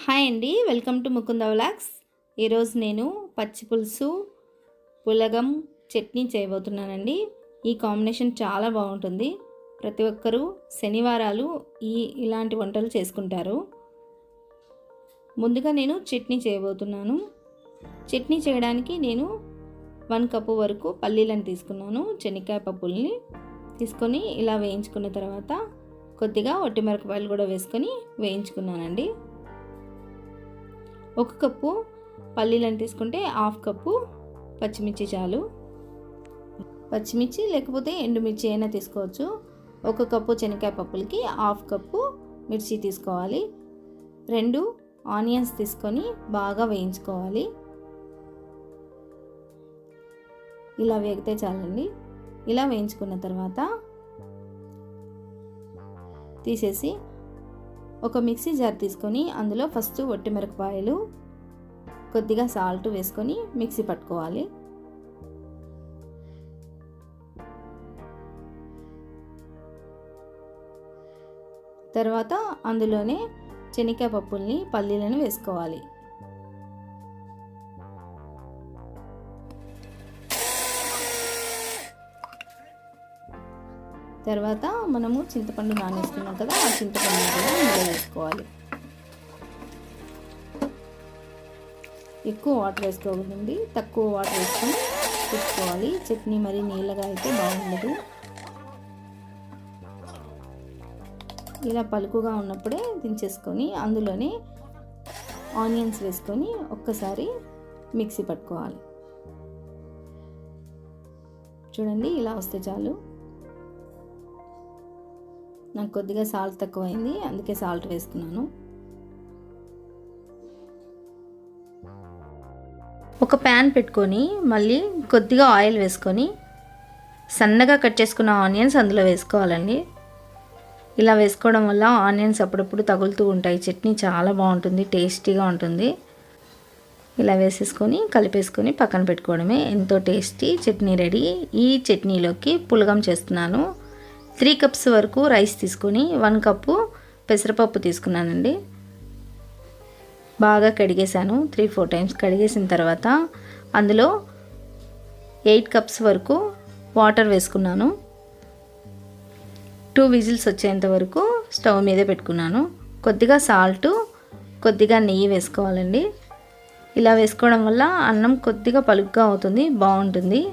Hi అండి, welcome to Mukunda vlogs. ఈరోజు నేను పచ్చి పులుసు పులగం చట్నీ చేయబోతున్నానండి. ఈ కాంబినేషన్ చాలా బాగుంటుంది. ప్రతి ఒక్కరూ శనివారాలు ఇలాంటి వంటలు చేసుకుంటారు. ముందుగా నేను చట్నీ చేయబోతున్నాను. చట్నీ చేయడానికి నేను 1 కప్పు వరకు పల్లీలను తీసుకున్నాను. శనక్కాయ పప్పుల్ని తీసుకొని ఇలా వేయించుకున్న తర్వాత కొద్దిగా ఒట్టిమిరపకాయలు కూడా వేసుకొని వేయించుకున్నానండి. 1 కప్పు పల్లీలను తీసుకుంటే 1/2 కప్పు పచ్చిమిర్చి చాలు. పచ్చిమిర్చి లేకపోతే ఎండుమిర్చి అయినా తీసుకోవచ్చు. 1 కప్పు శనక్కాయ పప్పులకి 1/2 కప్పు మిర్చి తీసుకోవాలి. 2 ఆనియన్స్ తీసుకొని బాగా వేయించుకోవాలి. ఇలా వేగితే చాలండి. ఇలా వేయించుకున్న తర్వాత తీసేసి ఒక మిక్సీ జార్ తీసుకొని అందులో ఫస్ట్ ఒట్టిమిరపకాయలు కొద్దిగా సాల్ట్ వేసుకొని మిక్సీ పట్టుకోవాలి. తర్వాత అందులోనే శనక్కాయ పప్పుల్ని పల్లీలను వేసుకోవాలి. తర్వాత మనము చింతపండు నానేసుకున్నాం కదా, ఆ చింతపండు కూడా ఇందులో వేసుకోవాలి. ఎక్కువ వాటర్ వేసుకోకూడదండి, తక్కువ వాటర్ వేసుకొని పెట్టుకోవాలి. చట్నీ మరి నీళ్ళగా అయితే బాగుండదు. ఇలా పలుకుగా ఉన్నప్పుడే దించేసుకొని అందులోనే ఆనియన్స్ వేసుకొని ఒక్కసారి మిక్సీ పట్టుకోవాలి. చూడండి, ఇలా వస్తే చాలు. నాకు కొద్దిగా సాల్ట్ తక్కువైంది, అందుకే సాల్ట్ వేసుకున్నాను. ఒక ప్యాన్ పెట్టుకొని మళ్ళీ కొద్దిగా ఆయిల్ వేసుకొని సన్నగా కట్ చేసుకున్న ఆనియన్స్ అందులో వేసుకోవాలండి. ఇలా వేసుకోవడం వల్ల ఆనియన్స్ అప్పుడప్పుడు తగులుతూ ఉంటాయి. చట్నీ చాలా బాగుంటుంది, టేస్టీగా ఉంటుంది. ఇలా వేసేసుకొని కలిపేసుకొని పక్కన పెట్టుకోవడమే. ఎంతో టేస్టీ చట్నీ రెడీ. ఈ చట్నీలోకి పులగం చేస్తున్నాను. 3 కప్స్ వరకు రైస్ తీసుకొని 1 కప్పు పెసరపప్పు తీసుకున్నానండి. బాగా కడిగేసాను. 3-4 టైమ్స్ కడిగేసిన తర్వాత అందులో 8 కప్స్ వరకు వాటర్ వేసుకున్నాను. 2 విజిల్స్ వచ్చేంత వరకు స్టవ్ మీదే పెట్టుకున్నాను. కొద్దిగా సాల్ట్, కొద్దిగా నెయ్యి వేసుకోవాలండి. ఇలా వేసుకోవడం వల్ల అన్నం కొద్దిగా పలుగ్గా అవుతుంది, బాగుంటుంది.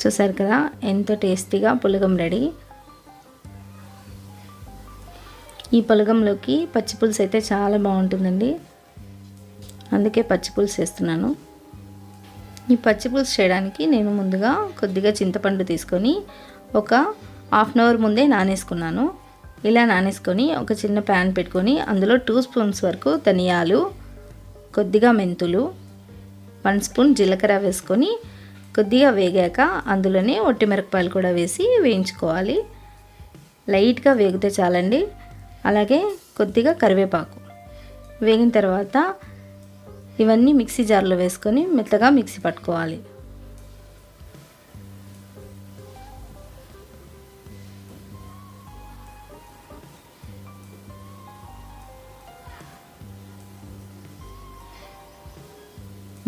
చూసారు కదా, ఎంతో టేస్టీగా పులగం రెడీ. ఈ పులగంలోకి పచ్చి పులుసు అయితే చాలా బాగుంటుందండి, అందుకే పచ్చి పులుసు చేస్తున్నాను. ఈ పచ్చి పులుసు చేయడానికి నేను ముందుగా కొద్దిగా చింతపండు తీసుకొని ఒక 1/2 అవర్ ముందే నానేసుకున్నాను. ఇలా నానేసుకొని ఒక చిన్న ప్యాన్ పెట్టుకొని అందులో 2 స్పూన్స్ వరకు ధనియాలు, కొద్దిగా మెంతులు, 1 స్పూన్ జీలకర్ర వేసుకొని కొద్దిగా వేగాక అందులోనే ఒట్టిమిరపకాయలు కూడా వేసి వేయించుకోవాలి. లైట్గా వేగితే చాలండి. అలాగే కొద్దిగా కరివేపాకు వేగిన తర్వాత ఇవన్నీ మిక్సీ జార్లో వేసుకొని మెత్తగా మిక్సీ పట్టుకోవాలి.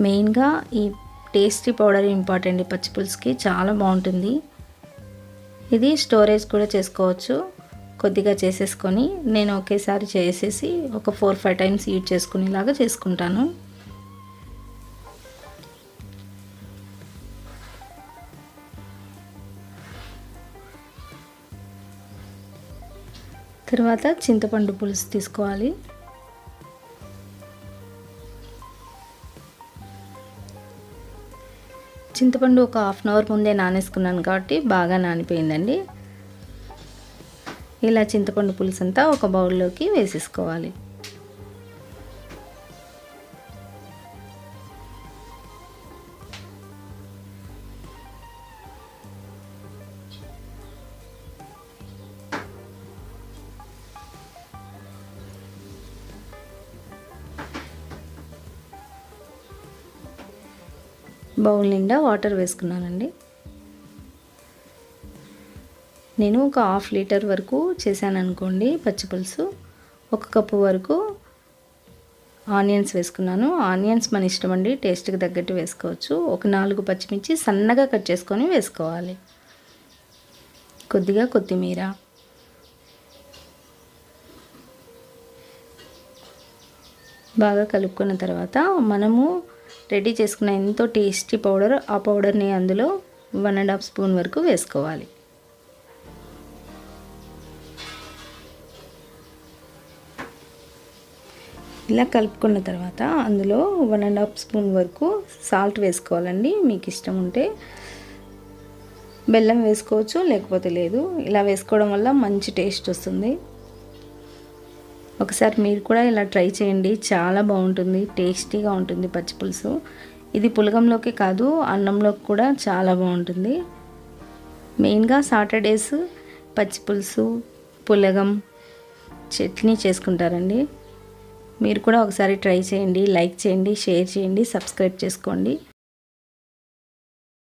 మెయిన్గా ఈ టేస్టీ పౌడర్ ఇంపార్టెంట్. పచ్చి పులుసుకి చాలా బాగుంటుంది. ఇది స్టోరేజ్ కూడా చేసుకోవచ్చు. కొద్దిగా చేసేసుకొని నేను ఒకేసారి చేసేసి ఒక 4-5 టైమ్స్ యూజ్ చేసుకునేలాగా చేసుకుంటాను. తర్వాత చింతపండు పులుసు తీసుకోవాలి. చింతపండు ఒక 1/2 అవర్ ముందే నానేసుకున్నాను కాబట్టి బాగా నానిపోయిందండి. ఇలా చింతపండు పులుసు అంతా ఒక బౌల్లోకి వేసేసుకోవాలి. బౌల్ నిండా వాటర్ వేసుకున్నానండి. నేను ఒక హాఫ్ లీటర్ వరకు చేశాను అనుకోండి పచ్చి పులుసు. 1 కప్పు వరకు ఆనియన్స్ వేసుకున్నాను. ఆనియన్స్ మన ఇష్టం అండి, టేస్ట్కి తగ్గట్టు వేసుకోవచ్చు. ఒక 4 పచ్చిమిర్చి సన్నగా కట్ చేసుకొని వేసుకోవాలి. కొద్దిగా కొత్తిమీర, బాగా కలుపుకున్న తర్వాత మనము రెడీ చేసుకున్న ఎంతో టేస్టీ పౌడర్, ఆ పౌడర్ని అందులో 1½ స్పూన్ వరకు వేసుకోవాలి. ఇలా కలుపుకున్న తర్వాత అందులో 1½ స్పూన్ వరకు సాల్ట్ వేసుకోవాలండి. మీకు ఇష్టం ఉంటే బెల్లం వేసుకోవచ్చు, లేకపోతే లేదు. ఇలా వేసుకోవడం వల్ల మంచి టేస్ట్ వస్తుంది. ఒకసారి మీరు కూడా ఇలా ట్రై చేయండి, చాలా బాగుంటుంది, టేస్టీగా ఉంటుంది పచ్చి పులుసు. ఇది పులగంలోకి కాదు, అన్నంలోకి కూడా చాలా బాగుంటుంది. మెయిన్గా సాటర్డేస్ పచ్చి పులుసు, పులగం, చట్నీ చేసుకుంటారండి. మీరు కూడా ఒకసారి ట్రై చేయండి, లైక్ చేయండి, షేర్ చేయండి, సబ్స్క్రైబ్ చేసుకోండి.